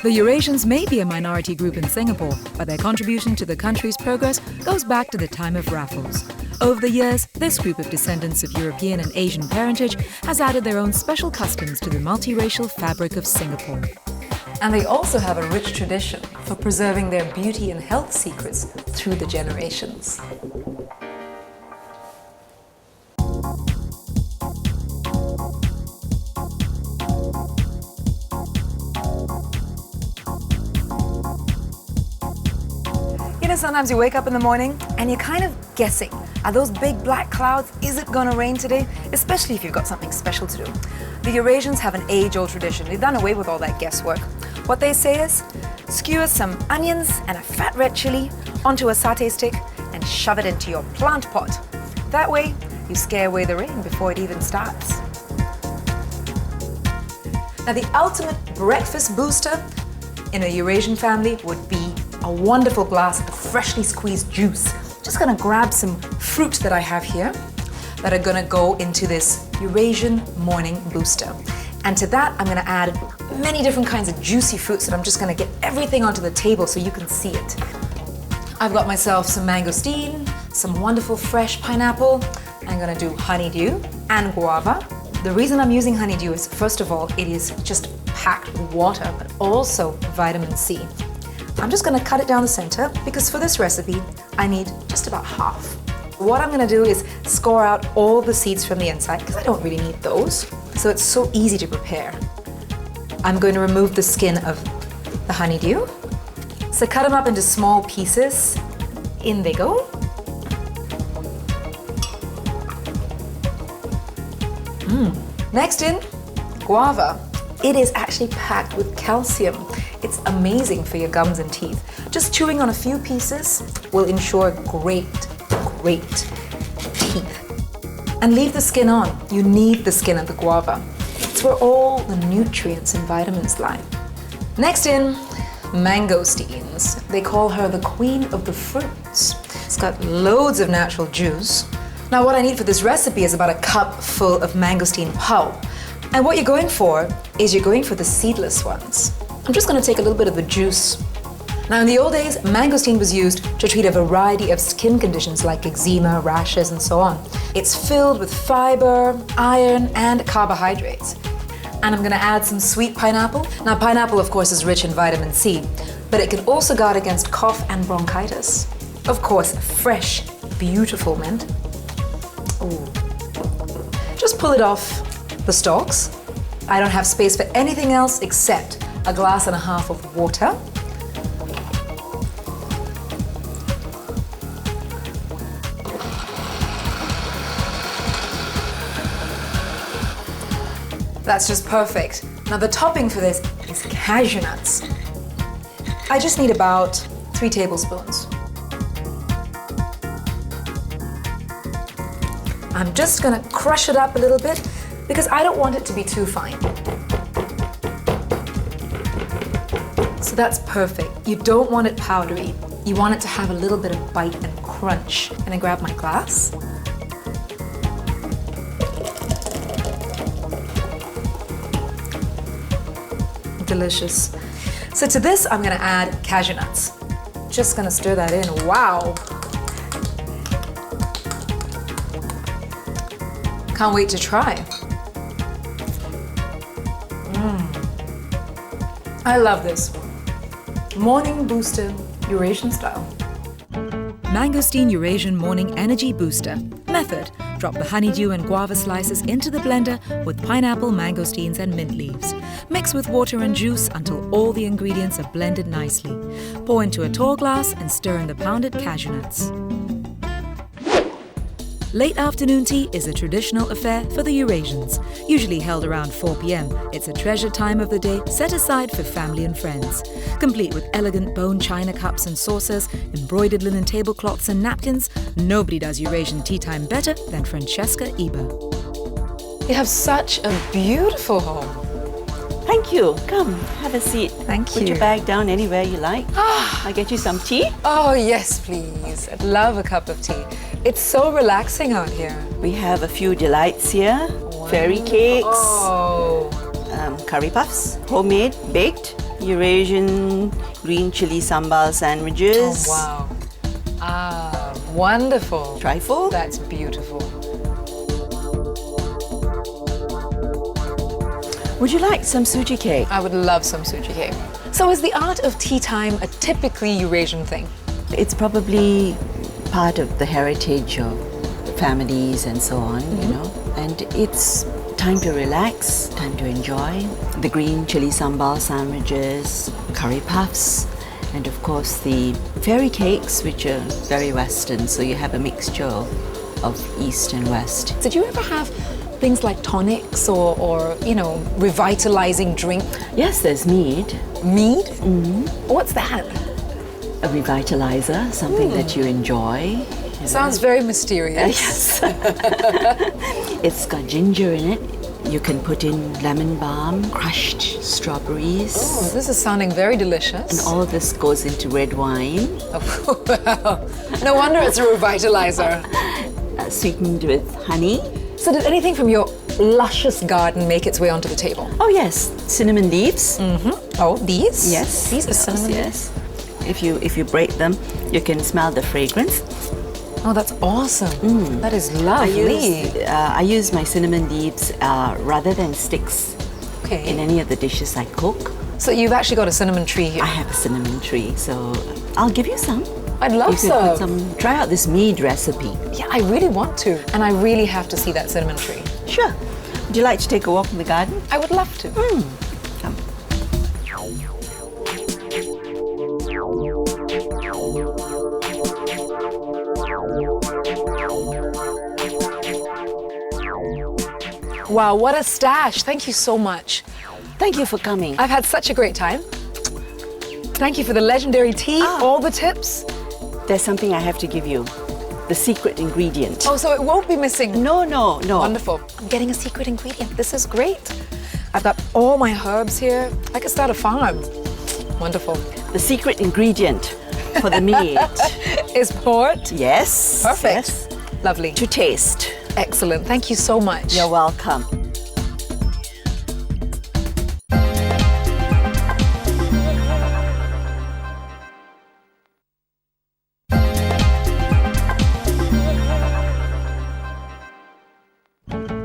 The Eurasians may be a minority group in Singapore, but their contribution to the country's progress goes back to the time of Raffles. Over the years, this group of descendants of European and Asian parentage has added their own special customs to the multiracial fabric of Singapore. And they also have a rich tradition for preserving their beauty and health secrets through the generations. You know, sometimes you wake up in the morning and you're kind of guessing, are those big black clouds, is it gonna rain today? Especially if you've got something special to do. The Eurasians have an age-old tradition. They've done away with all that guesswork. What they say is, skewer some onions and a fat red chili onto a satay stick and shove it into your plant pot. That way, you scare away the rain before it even starts. Now, the ultimate breakfast booster in a Eurasian family would be a wonderful glass of freshly squeezed juice. Just gonna grab some fruit that I have here that are gonna go into this Eurasian morning booster. And to that, I'm gonna add many different kinds of juicy fruits that I'm just gonna get everything onto the table so you can see it. I've got myself some mangosteen, some wonderful fresh pineapple. I'm gonna do honeydew and guava. The reason I'm using honeydew is, first of all, it is just packed with water, but also vitamin C. I'm just gonna cut it down the center because for this recipe, I need just about half. What I'm gonna do is score out all the seeds from the inside because I don't really need those. So it's so easy to prepare. I'm going to remove the skin of the honeydew. So cut them up into small pieces. In they go. Next in, guava. It is actually packed with calcium. It's amazing for your gums and teeth. Just chewing on a few pieces will ensure great teeth. And leave the skin on. You need the skin of the guava. It's where all the nutrients and vitamins lie. Next in, mangosteens. They call her the queen of the fruits. It's got loads of natural juice. Now what I need for this recipe is about a cup full of mangosteen pulp. And what you're going for is you're going for the seedless ones. I'm just gonna take a little bit of the juice. Now in the old days, mangosteen was used to treat a variety of skin conditions like eczema, rashes, and so on. It's filled with fiber, iron, and carbohydrates. And I'm gonna add some sweet pineapple. Now pineapple, of course, is rich in vitamin C, but it can also guard against cough and bronchitis. Of course, fresh, beautiful mint. Ooh. Just pull it off the stalks. I don't have space for anything else except a glass and a half of water. That's just perfect. Now the topping for this is cashew nuts. I just need about 3 tablespoons. I'm just gonna crush it up a little bit because I don't want it to be too fine. So that's perfect. You don't want it powdery. You want it to have a little bit of bite and crunch. I'm gonna grab my glass. Delicious. So to this, I'm gonna add cashew nuts. Just gonna stir that in. Wow. Can't wait to try. I love this. Morning booster, Eurasian style. Mangosteen Eurasian Morning Energy Booster. Method: drop the honeydew and guava slices into the blender with pineapple, mangosteens, and mint leaves. Mix with water and juice until all the ingredients are blended nicely. Pour into a tall glass and stir in the pounded cashew nuts. Late afternoon tea is a traditional affair for the Eurasians, usually held around 4 p.m. It's a treasured time of the day set aside for family and friends. Complete with elegant bone china cups and saucers, embroidered linen tablecloths and napkins, nobody does Eurasian tea time better than Francesca Eber. You have such a beautiful home. Thank you. Come, have a seat. Thank you. Put your bag down anywhere you like. I'll get you some tea. Oh, yes, please. I'd love a cup of tea. It's so relaxing out here. We have a few delights here. Fairy cakes, curry puffs, homemade, baked, Eurasian green chili sambal sandwiches. Oh, wow. Ah, wonderful. Trifle. That's beautiful. Would you like some suji cake? I would love some suji cake. So is the art of tea time a typically Eurasian thing? It's probably part of the heritage of families and so on, you know. And it's time to relax, time to enjoy. The green chili sambal sandwiches, curry puffs, and of course the fairy cakes, which are very Western, so you have a mixture of East and West. Did you ever have things like tonics or you know, revitalizing drink? Yes, there's mead. Mead? What's that? A revitalizer, something that you enjoy. Sounds very mysterious. Yes. It's got ginger in it. You can put in lemon balm, crushed strawberries. Oh, this is sounding very delicious. And all of this goes into red wine. Oh, well, no wonder it's a revitalizer. Sweetened with honey. So did anything from your luscious garden make its way onto the table? Oh yes, cinnamon leaves. Oh, these? Yes. These are cinnamon Yes. If you break them, you can smell the fragrance. Oh, that's awesome. That is lovely. I use my cinnamon leaves rather than sticks Okay. in any of the dishes I cook. So you've actually got a cinnamon tree here. I have a cinnamon tree, so I'll give you some. I'd love You can put some. some. Try out this mead recipe. Yeah, I really want to. And I really have to see that cinnamon tree. Sure. Would you like to take a walk in the garden? I would love to. Come. Wow, what a stash. Thank you so much. Thank you for coming. I've had such a great time. Thank you for the legendary tea, all the tips. There's something I have to give you. The secret ingredient. Oh, so it won't be missing. No. Wonderful. I'm getting a secret ingredient. This is great. I've got all my herbs here. I could start a farm. Wonderful. The secret ingredient for the mead. Is port. Yes. Perfect. Yes. Lovely. To taste. Excellent. Thank you so much. You're welcome.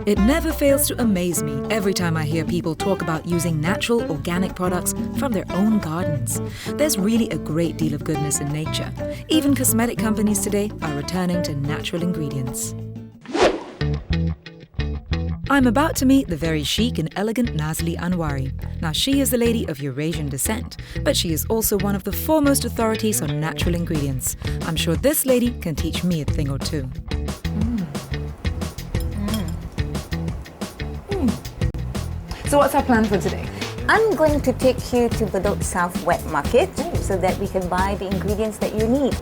It never fails to amaze me every time I hear people talk about using natural, organic products from their own gardens. There's really a great deal of goodness in nature. Even cosmetic companies today are returning to natural ingredients. I'm about to meet the very chic and elegant Nazli Anwari. Now, she is the lady of Eurasian descent, but she is also one of the foremost authorities on natural ingredients. I'm sure this lady can teach me a thing or two. So what's our plan for today? I'm going to take you to Bedok South Wet Market so that we can buy the ingredients that you need.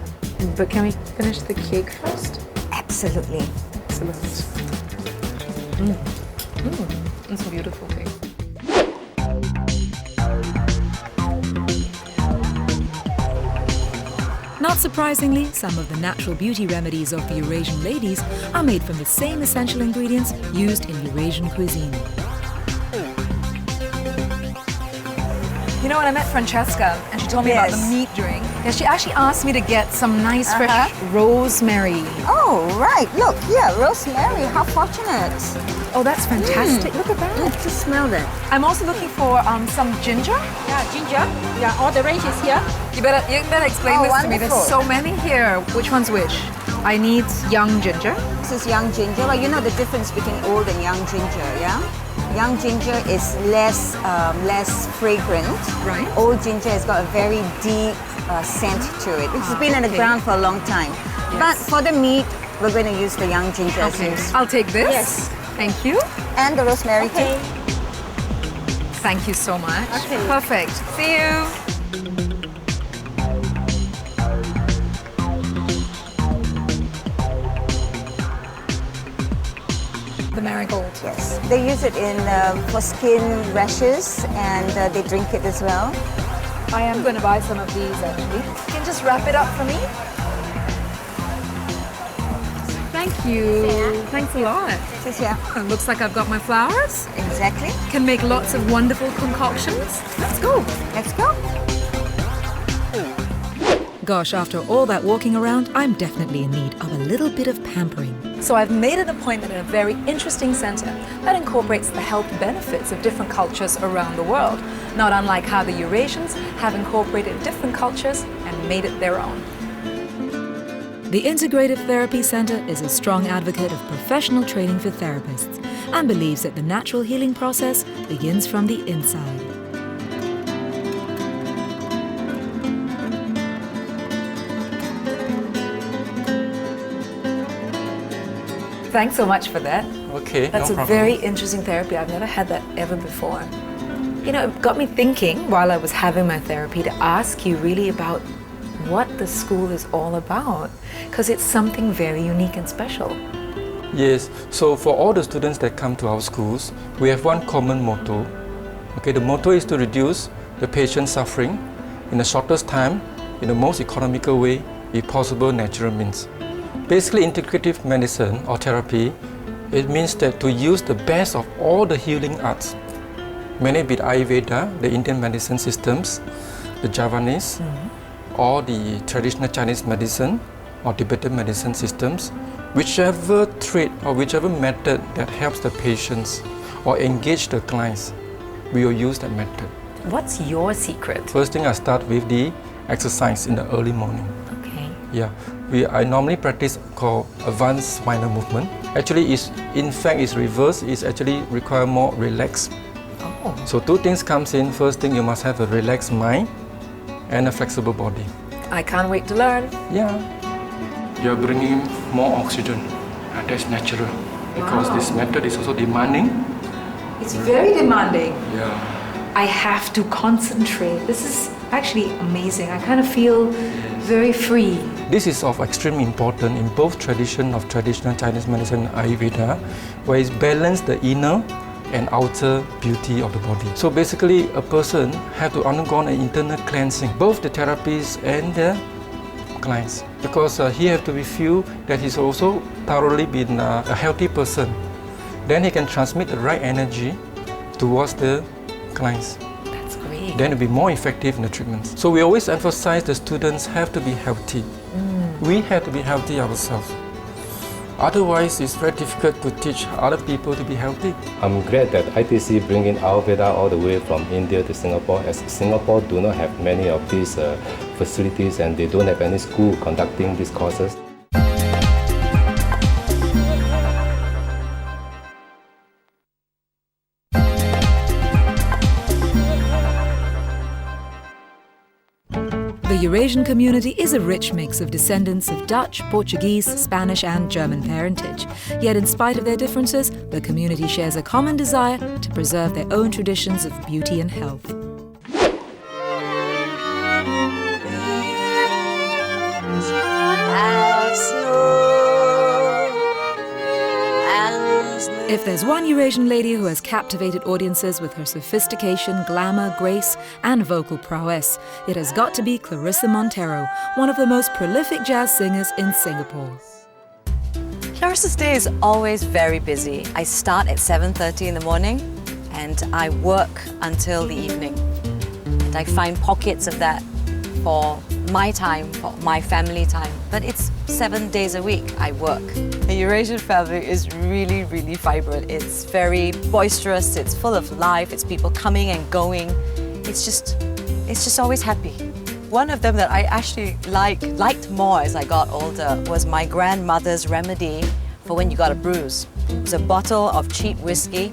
But can we finish the cake first? Absolutely. Excellent. It's a beautiful cake. Not surprisingly, some of the natural beauty remedies of the Eurasian ladies are made from the same essential ingredients used in Eurasian cuisine. You know, when I met Francesca and she told me about the Yes. meat drink, yeah, she actually asked me to get some nice fresh rosemary. Oh, right. Look, yeah, rosemary. How fortunate. Oh, that's fantastic. Look at that. Just smell that. I'm also looking for some ginger. Yeah, ginger. Yeah, all the range is here. You better explain Oh, this to me. There's wonderful. so many here. Which one's which? I need young ginger. This is young ginger. Well, you know the difference between old and young ginger, yeah? Young ginger is less fragrant. Right. Old ginger has got a very deep scent to it. It's been in the ground for a long time. But for the meat, we're going to use the young ginger. Okay, I'll take this. Yes. Thank you. And the rosemary too. Thank you so much. Okay. Perfect. See you. The marigold. Yes. They use it in for skin rashes and they drink it as well. I am going to buy some of these actually. You can just wrap it up for me. Thank you. Thanks a lot. This here. It looks like I've got my flowers. Exactly. Can make lots of wonderful concoctions. Let's go. Let's go. Gosh, after all that walking around, I'm definitely in need of a little bit of pampering. So I've made an appointment in a very interesting center that incorporates the health benefits of different cultures around the world, not unlike how the Eurasians have incorporated different cultures and made it their own. The Integrative Therapy Center is a strong advocate of professional training for therapists and believes that the natural healing process begins from the inside. Thanks so much for that. Okay, That's no a problem. very interesting therapy. I've never had that ever before. You know, it got me thinking while I was having my therapy to ask you really about what the school is all about, because it's something very unique and special. Yes, so for all the students that come to our schools, we have one common motto. Okay, the motto is to reduce the patient's suffering in the shortest time, in the most economical way, if possible, natural means. Basically, integrative medicine or therapy, it means that to use the best of all the healing arts, many be it Ayurveda, the Indian medicine systems, the Javanese, or the traditional Chinese medicine or Tibetan medicine systems, whichever trade or whichever method that helps the patients or engage the clients, we will use that method. What's your secret? First thing, I start with the exercise in the early morning. Okay. Yeah, I normally practice called advanced minor movement. Actually, in fact, it's reverse. It's actually require more relaxed. Oh. So two things comes in. First thing, you must have a relaxed mind and a flexible body. I can't wait to learn. Yeah. You're bringing more oxygen, and that's natural. Because this method is also demanding. It's very demanding. Yeah. I have to concentrate. This is actually amazing. I kind of feel very free. This is of extreme importance in both tradition of traditional Chinese medicine and Ayurveda, where it's balanced the inner and outer beauty of the body. So basically, a person have to undergo an internal cleansing, both the therapists and the clients, because he have to feel that he's also thoroughly been a healthy person. Then he can transmit the right energy towards the clients. That's great. Then it'll be more effective in the treatments. So we always emphasize the students have to be healthy. We have to be healthy ourselves. Otherwise, it's very difficult to teach other people to be healthy. I'm glad that ITC bringing Ayurveda all the way from India to Singapore, as Singapore do not have many of these facilities and they don't have any school conducting these courses. The Eurasian community is a rich mix of descendants of Dutch, Portuguese, Spanish and German parentage. Yet in spite of their differences, the community shares a common desire to preserve their own traditions of beauty and health. If there's one Eurasian lady who has captivated audiences with her sophistication, glamour, grace, and vocal prowess, it has got to be Claressa Monteiro, one of the most prolific jazz singers in Singapore. Claressa's day is always very busy. I start at 7:30 in the morning and I work until the evening. And I find pockets of that for my time, for my family time. But it's 7 days a week I work. The Eurasian family is really, really vibrant. It's very boisterous, it's full of life, it's people coming and going. It's just always happy. One of them that I actually liked more as I got older was my grandmother's remedy for when you got a bruise. It was a bottle of cheap whiskey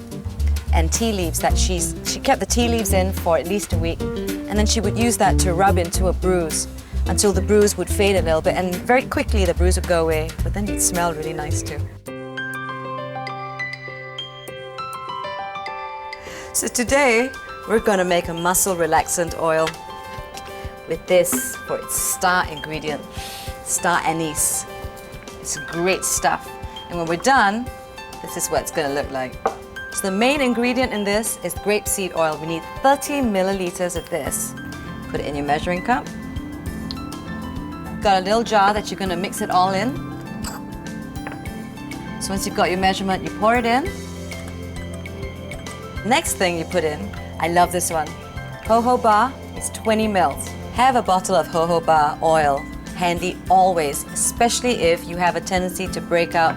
and tea leaves that she kept the tea leaves in for at least a week, and then she would use that to rub into a bruise until the bruise would fade a little bit, and very quickly the bruise would go away, but then it'd smell really nice too. So today we're going to make a muscle relaxant oil with this for its star ingredient, star anise. It's great stuff. And when we're done, this is what it's going to look like. So the main ingredient in this is grapeseed oil. We need 30 milliliters of this. Put it in your measuring cup. Got a little jar that you're going to mix it all in. So once you've got your measurement, you pour it in. Next thing you put in, I love this one. Jojoba is 20 mils. Have a bottle of jojoba oil handy always, especially if you have a tendency to break out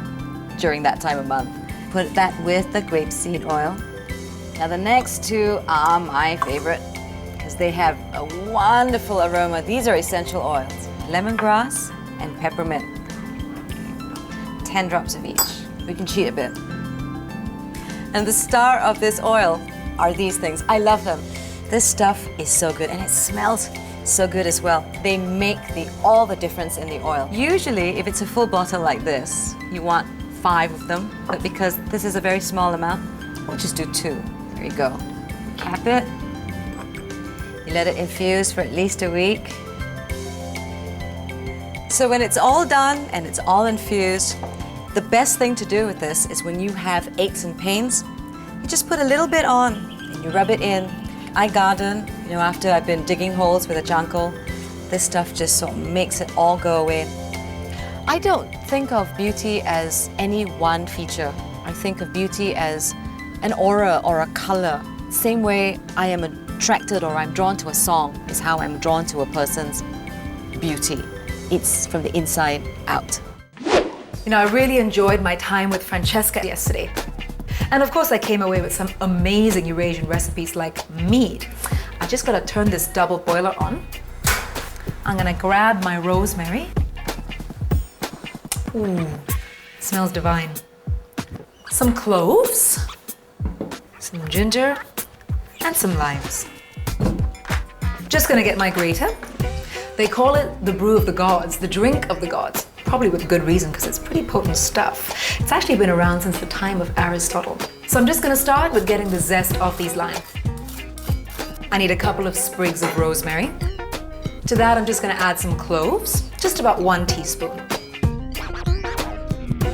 during that time of month. Put that with the grapeseed oil. Now the next two are my favorite because they have a wonderful aroma. These are essential oils, lemongrass and peppermint. 10 drops of each. We can cheat a bit. And the star of this oil are these things. I love them. This stuff is so good and it smells so good as well. They make all the difference in the oil. Usually, if it's a full bottle like this, you want 5 of them, but because this is a very small amount, we'll just do 2. There you go. Cap it. You let it infuse for at least a week. So when it's all done and it's all infused, the best thing to do with this is when you have aches and pains, you just put a little bit on and you rub it in. I garden, after I've been digging holes with a jankal, this stuff just sort of makes it all go away. I don't think of beauty as any one feature. I think of beauty as an aura or a color. Same way I am attracted or I'm drawn to a song is how I'm drawn to a person's beauty. It's from the inside out. I really enjoyed my time with Francesca yesterday. And of course I came away with some amazing Eurasian recipes like mead. I just gotta turn this double boiler on. I'm gonna grab my rosemary. Ooh, smells divine. Some cloves, some ginger, and some limes. Just gonna get my grater. They call it the brew of the gods, the drink of the gods. Probably with good reason, because it's pretty potent stuff. It's actually been around since the time of Aristotle. So I'm just gonna start with getting the zest off these limes. I need a couple of sprigs of rosemary. To that, I'm just gonna add some cloves, just about 1 teaspoon.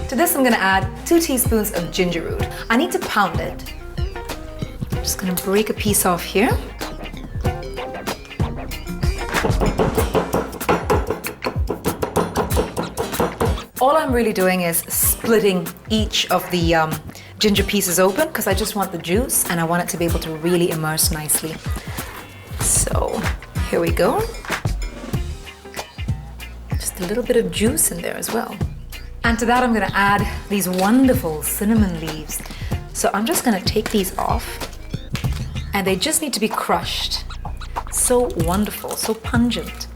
To this, I'm gonna add 2 teaspoons of ginger root. I need to pound it. I'm just gonna break a piece off here. All I'm really doing is splitting each of the ginger pieces open because I just want the juice and I want it to be able to really immerse nicely. So here we go. Just a little bit of juice in there as well. And to that I'm gonna add these wonderful cinnamon leaves. So I'm just gonna take these off and they just need to be crushed. So wonderful, so pungent.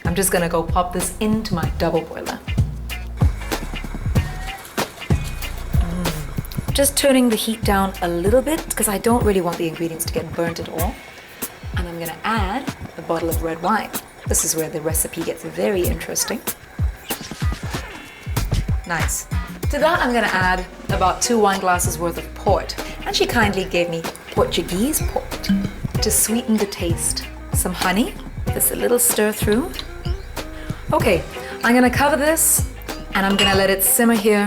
I'm just gonna go pop this into my double boiler. Just turning the heat down a little bit because I don't really want the ingredients to get burnt at all. And I'm gonna add a bottle of red wine. This is where the recipe gets very interesting. Nice. To that I'm gonna add about 2 wine glasses worth of port. And she kindly gave me Portuguese port to sweeten the taste. Some honey, just a little stir through. Okay, I'm gonna cover this and I'm gonna let it simmer here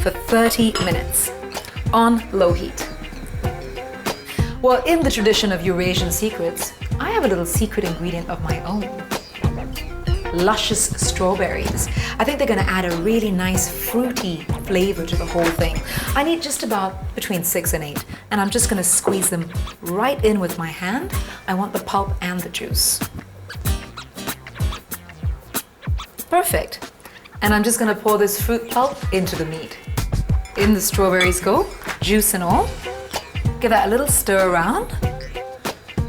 for 30 minutes on low heat. Well, in the tradition of Eurasian secrets, I have a little secret ingredient of my own. Luscious strawberries. I think they're gonna add a really nice fruity flavor to the whole thing. I need just about between 6 and 8, and I'm just gonna squeeze them right in with my hand. I want the pulp and the juice. Perfect. And I'm just gonna pour this fruit pulp into the mead. In the strawberries go, juice and all. Give that a little stir around.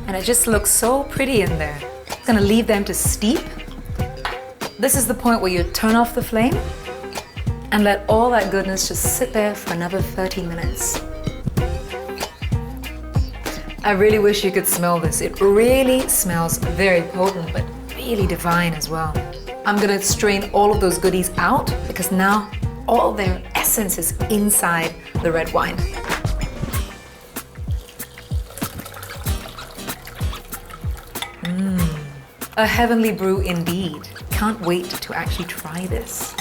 And it just looks so pretty in there. Gonna leave them to steep. This is the point where you turn off the flame and let all that goodness just sit there for another 30 minutes. I really wish you could smell this. It really smells very potent, but really divine as well. I'm gonna strain all of those goodies out because now all their essence is inside the red wine. A heavenly brew indeed. Can't wait to actually try this.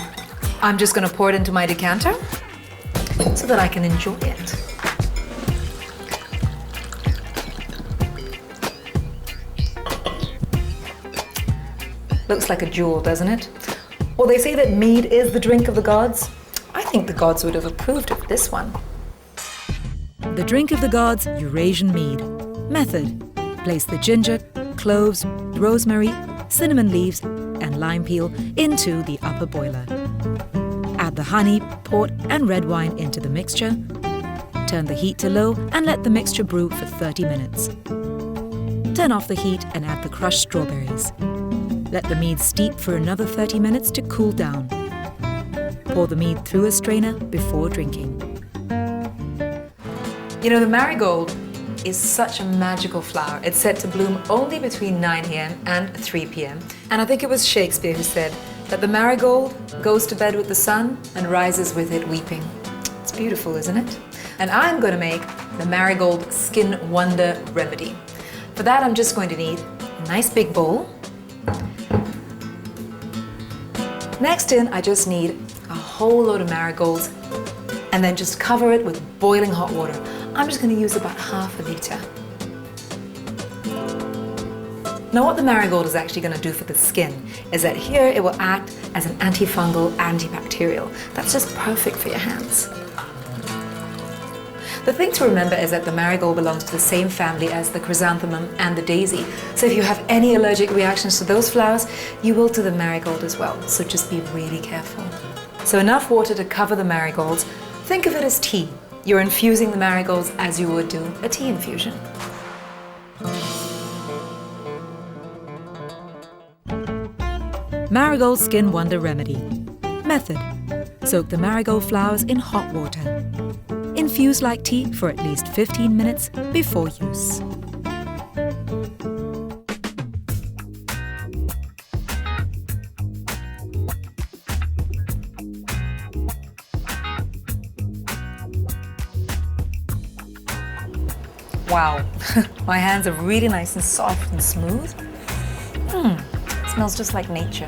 I'm just gonna pour it into my decanter so that I can enjoy it. Looks like a jewel, doesn't it? Well, they say that mead is the drink of the gods. think the gods would have approved of this one. The drink of the gods, Eurasian mead. Method: place the ginger, cloves, rosemary, cinnamon leaves, and lime peel into the upper boiler. Add the honey, port, and red wine into the mixture. Turn the heat to low and let the mixture brew for 30 minutes. Turn off the heat and add the crushed strawberries. Let the mead steep for another 30 minutes to cool down. Pour the mead through a strainer before drinking. You know, the marigold is such a magical flower. It's said to bloom only between 9 a.m. and 3 p.m. And I think it was Shakespeare who said that the marigold goes to bed with the sun and rises with it weeping. It's beautiful, isn't it? And I'm going to make the marigold skin wonder remedy. For that, I'm just going to need a nice big bowl. Next in, I just need a whole load of marigolds and then just cover it with boiling hot water. I'm just going to use about half a liter. Now what the marigold is actually going to do for the skin is that here it will act as an antifungal, antibacterial. That's just perfect for your hands. The thing to remember is that the marigold belongs to the same family as the chrysanthemum and the daisy. So if you have any allergic reactions to those flowers, you will to the marigold as well. So just be really careful. So enough water to cover the marigolds. Think of it as tea. You're infusing the marigolds as you would do a tea infusion. Marigold Skin Wonder Remedy. Method: soak the marigold flowers in hot water. Infuse like tea for at least 15 minutes before use. Wow, my hands are really nice and soft and smooth. Smells just like nature.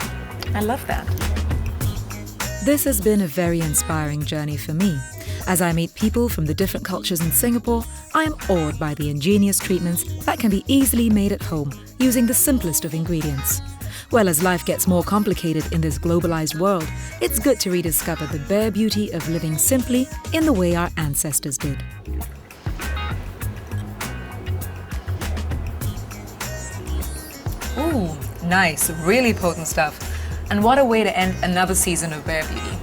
I love that. This has been a very inspiring journey for me. As I meet people from the different cultures in Singapore, I am awed by the ingenious treatments that can be easily made at home using the simplest of ingredients. Well, as life gets more complicated in this globalized world, it's good to rediscover the bare beauty of living simply in the way our ancestors did. Ooh, nice, really potent stuff. And what a way to end another season of Bare Beauty.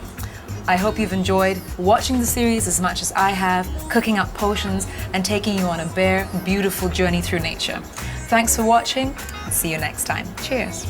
I hope you've enjoyed watching the series as much as I have, cooking up potions and taking you on a bare, beautiful journey through nature. Thanks for watching. See you next time. Cheers.